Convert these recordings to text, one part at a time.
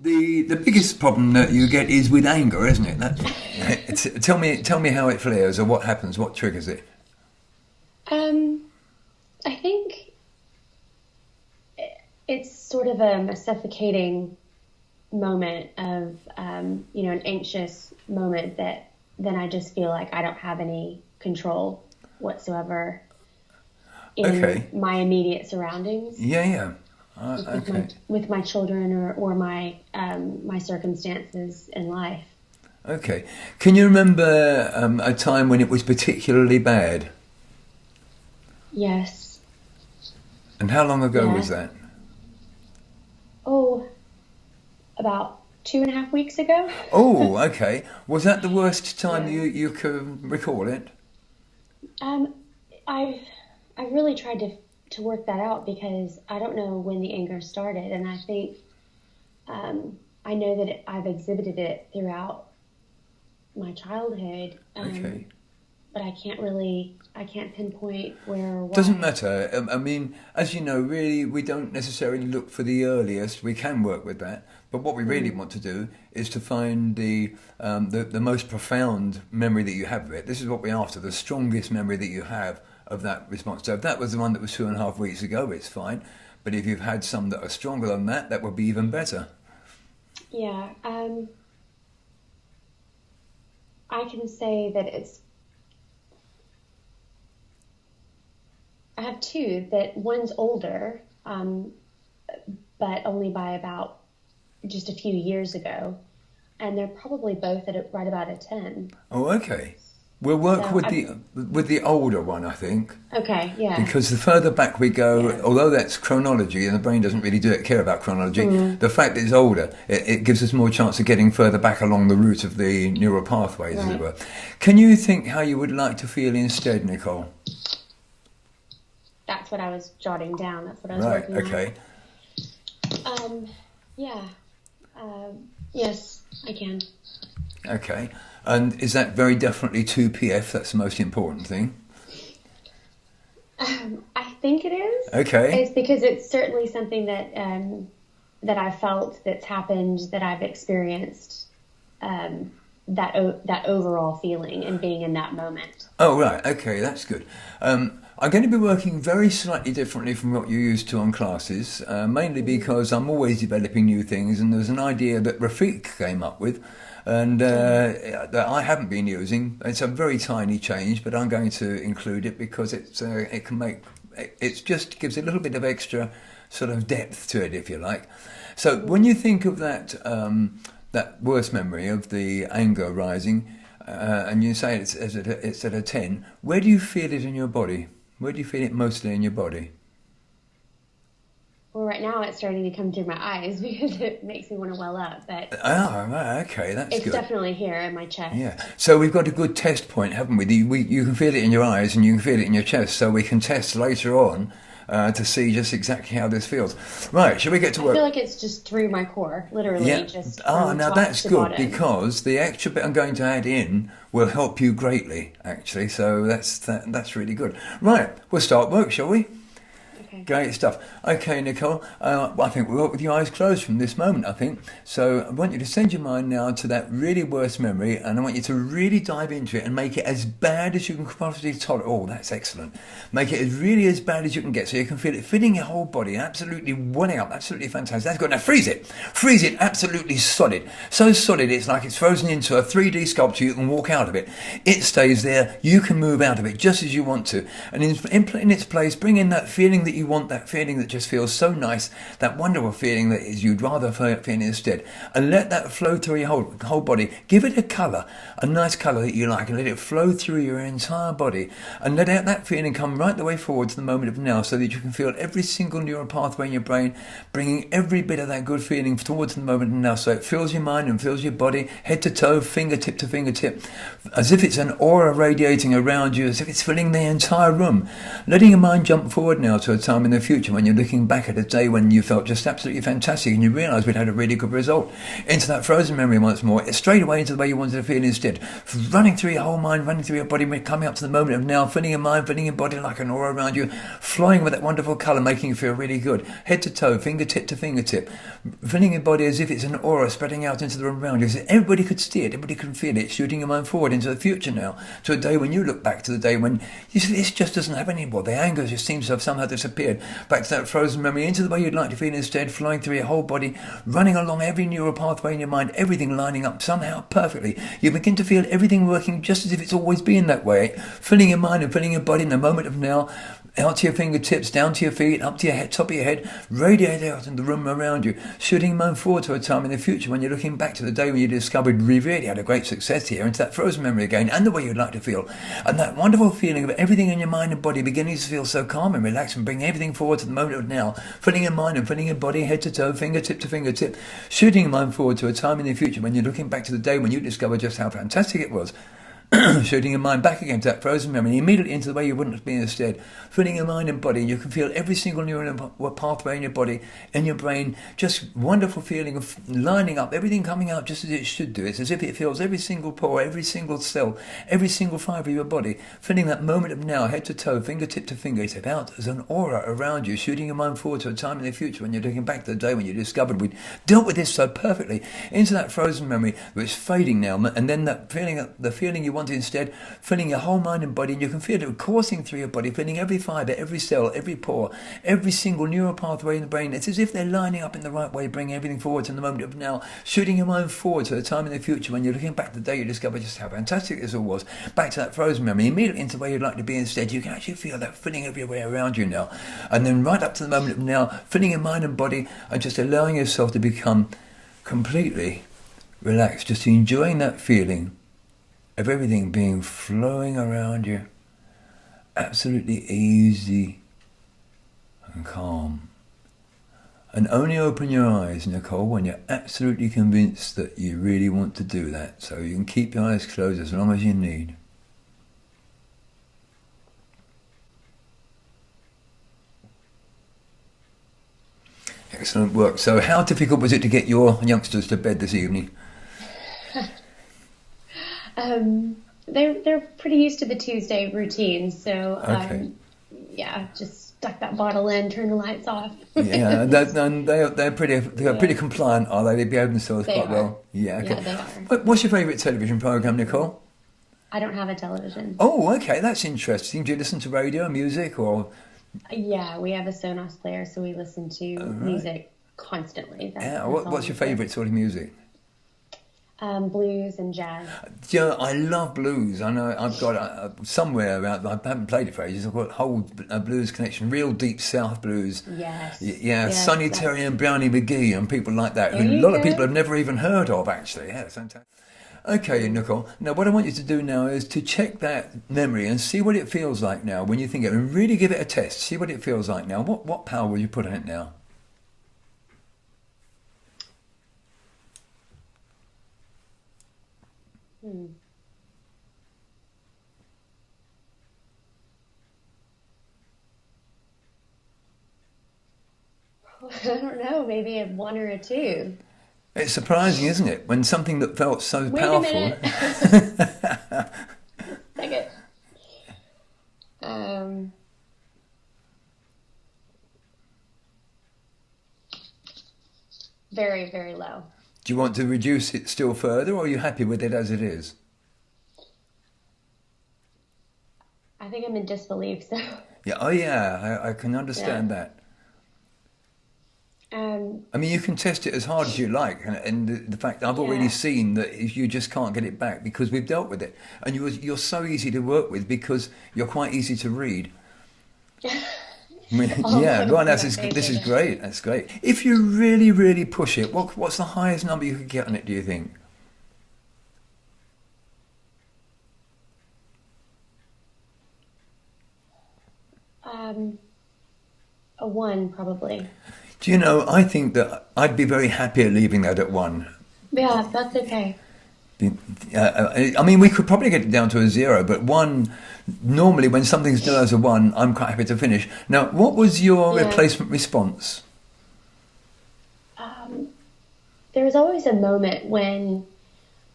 The biggest problem that you get is with anger, isn't it? Tell me how it flares or what happens, what triggers it. Um, I think it's sort of a suffocating moment of, an anxious moment that then I just feel like I don't have any control whatsoever in Okay. my immediate surroundings, Yeah, yeah. like Okay. with my children or my circumstances in life. Okay. Can you remember a time when it was particularly bad? Yes. And how long ago was Yeah. that? Oh, about 2.5 weeks ago. Oh, okay. Was that the worst time Yeah. you could recall it? Um, I've I've really tried to work that out because I don't know when the anger started, and I think I know that I've exhibited it throughout my childhood, Okay. but I can't pinpoint where or Doesn't why. matter. I mean, as you know, really, we don't necessarily look for the earliest. We can work with that, but what we really Hmm. want to do is to find the most profound memory that you have of it. This is what we're after: the strongest memory that you have of that response. So if that was the one that was 2.5 weeks ago, it's fine. But if you've had some that are stronger than that, that would be even better. Yeah, I can say that I have two that one's older, but only by about just a few years ago, and they're probably both right about a 10. Oh, okay. We'll work So with the older one, I think. okay, yeah, Because the further back we go, yeah, although that's chronology, and the brain doesn't really care about chronology, mm, the fact that it's older, it gives us more chance of getting further back along the route of the neural pathways, as it right. were. Can you think how you would like to feel instead, Nicole? That's what I was jotting down. That's what I was Right, working on. okay, Um, yeah, yes, I can. okay. And is that very definitely 2PF? That's the most important thing. I think it is. Okay. It's because it's certainly something that I've felt, that's happened, that I've experienced. That overall feeling and being in that moment. Oh, right. Okay, that's good. I'm going to be working very slightly differently from what you're used to on classes, mainly Mm. because I'm always developing new things, and there's an idea that Rafiq came up with, and Oh, that I haven't been using. It's a very tiny change, but I'm going to include it because it can make it just gives a little bit of extra sort of depth to it, if you like. So when mm. you think of that worst memory of the anger rising, and you say it's at a 10, where do you feel it in your body? Where do you feel it mostly in your body? Well, right now it's starting to come through my eyes because it makes me want to well up, but Ah, right, okay, that's it's good. definitely here in my Yeah. chest. So we've got a good test point, haven't we? You can feel it in your eyes and you can feel it in your chest, so we can test later on to see just exactly how this feels. Right, shall we get to I feel work? like it's just through my core, literally, Yeah. just Ah, from now top that's to good bottom. because the extra bit I'm going to add in will help you greatly, actually. So that's really good. Right, we'll start work, shall we? Okay. Great stuff. Okay, Nicole, I think we'll work with your eyes closed from this moment, I think. So I want you to send your mind now to that really worst memory, and I want you to really dive into it and make it as bad as you can possibly tolerate. Oh, that's excellent. Make it as bad as you can get so you can feel it filling your whole body, absolutely welling up, absolutely fantastic. That's good. Now freeze it. Freeze it absolutely solid. So solid it's like it's frozen into a 3D sculpture. You can walk out of it. It stays there. You can move out of it just as you want to. And in its place, bring in that feeling that you want, that feeling that just feels so nice, that wonderful feeling that is you'd rather feel instead, and let that flow through your whole body. Give it a colour, a nice colour that you like, and let it flow through your entire body, and let out that feeling come right the way forward to the moment of now, so that you can feel every single neural pathway in your brain, bringing every bit of that good feeling towards the moment of now, so it fills your mind and fills your body, head to toe, fingertip to fingertip, as if it's an aura radiating around you, as if it's filling the entire room. Letting your mind jump forward now to a time time in the future when you're looking back at a day when you felt just absolutely fantastic and you realised we'd had a really good result. Into that frozen memory once more, straight away into the way you wanted to feel instead. Running through your whole mind, running through your body, coming up to the moment of now, filling your mind, filling your body like an aura around you, flying with that wonderful colour, making you feel really good. Head to toe, fingertip to fingertip, filling your body as if it's an aura spreading out into the room around you. So everybody could see it, everybody can feel it, shooting your mind forward into the future now, to a day when you look back to the day when you see this just doesn't have any more. The anger just seems to have somehow disappeared. Back to that frozen memory, into the way you'd like to feel instead, flying through your whole body, running along every neural pathway in your mind, everything lining up somehow perfectly. You begin to feel everything working just as if it's always been that way, filling your mind and filling your body in the moment of now, out to your fingertips, down to your feet, up to your head, top of your head, radiate out in the room around you, shooting your mind forward to a time in the future when you're looking back to the day when you discovered we really had a great success here, into that frozen memory again, and the way you'd like to feel. And that wonderful feeling of everything in your mind and body beginning to feel so calm and relaxed and bring everything forward to the moment of now, filling your mind and filling your body head to toe, fingertip to fingertip, shooting your mind forward to a time in the future when you're looking back to the day when you discovered just how fantastic it was. Shooting your mind back again to that frozen memory, immediately into the way you wouldn't have been instead, filling your mind and body, and you can feel every single neural pathway in your body, in your brain, just wonderful feeling of lining up, everything coming out just as it should do. It's as if it fills every single pore, every single cell, every single fibre of your body, filling that moment of now, head to toe, fingertip to fingertip, out as an aura around you, shooting your mind forward to a time in the future when you're looking back to the day when you discovered we'd dealt with this so perfectly, into that frozen memory which is fading now, and then that feeling, the feeling you want instead, filling your whole mind and body, and you can feel it coursing through your body, filling every fibre, every cell, every pore, every single neural pathway in the brain. It's as if they're lining up in the right way, bringing everything forward to the moment of now, shooting your mind forward to the time in the future when you're looking back to the day you discovered just how fantastic this all was, back to that frozen memory, immediately into where you'd like to be instead. You can actually feel that filling everywhere around you now, and then right up to the moment of now, filling your mind and body and just allowing yourself to become completely relaxed, just enjoying that feeling of everything being flowing around you, absolutely easy and calm. And only open your eyes, Nicole, when you're absolutely convinced that you really want to do that. So you can keep your eyes closed as long as you need. Excellent work. So how difficult was it to get your youngsters to bed this evening? They're pretty used to the Tuesday routine, so Okay. yeah, just stuck that bottle in, turn the lights off. Yeah, they're pretty compliant, are they? They behave themselves They quite are. well. Yeah, okay. Yeah, they are. What's your favourite television programme, Nicole? I don't have a television. Oh, okay, that's interesting. Do you listen to radio, music, or? Yeah, we have a Sonos player, so we listen to music constantly. Yeah, That's all what's your we do. favourite sort of music? Blues and jazz. Yeah, I love blues. I know I've got somewhere around. I haven't played it for ages. I've got a whole blues connection, real deep South blues. Yes. Yeah, Yes, Sonny that's- Terry and Brownie McGee and people like that, who There a you lot of go. people have never even heard of. Actually, yeah, it's fantastic. Okay, Nicole. Now, what I want you to do now is to check that memory and see what it feels like now when you think it, and really give it a test. See what it feels like now. What power will you put on it now? I don't know, maybe a 1 or a 2. It's surprising, isn't it, when something that felt so Wait powerful. a minute. Second. Very, very low. Do you want to reduce it still further, or are you happy with it as it is? I think I'm in disbelief, so. Yeah. Oh, yeah. I can understand that. I mean, you can test it as hard as you like, and the fact I've already Yeah. seen that you just can't get it back because we've dealt with it, and you're so easy to work with because you're quite easy to read. I mean, Oh, yeah, right. my This is favorite. great. That's great. If you really, really push it, what's the highest number you could get on it? Do you think? A 1, probably. Do you know? I think that I'd be very happy at leaving that at 1. Yeah, that's okay. I mean, we could probably get it down to a 0, but 1, normally when something's done as a 1, I'm quite happy to finish. Now, what was your Yeah. replacement response? There was always a moment when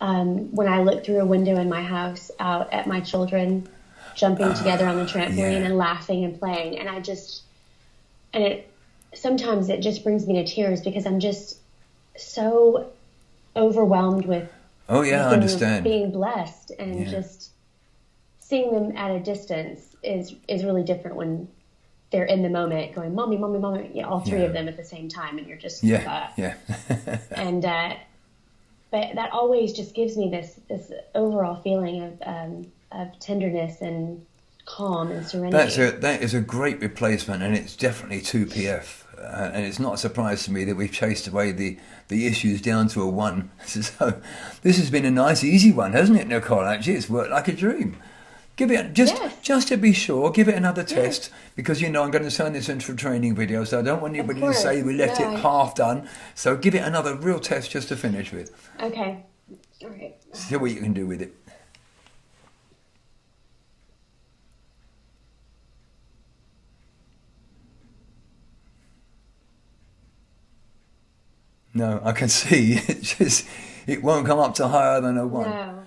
I look through a window in my house out at my children jumping together on the trampoline Yeah. and laughing and playing, and it sometimes it just brings me to tears because I'm just so overwhelmed with Oh, the yeah, I feeling of understand. being blessed, and Yeah. just seeing them at a distance is really different when they're in the moment going, mommy, mommy, mommy, yeah, all three Yeah. of them at the same time, and you're just Yeah, yeah. and but that always just gives me this overall feeling of tenderness and calm and serenity. That is a great replacement, and it's definitely 2PF. And it's not a surprise to me that we've chased away the issues down to a 1. So this has been a nice, easy one, hasn't it, Nicole? Actually, it's worked like a dream. Give it Yes. just to be sure. Give it another Yes. test because I'm going to turn this into a training video, so I don't want Of anybody to course. say we left No, it half done. So give it another real test just to finish with. Okay. All right. See what you can do with it. No, I can see it won't come up to higher than a 1. No.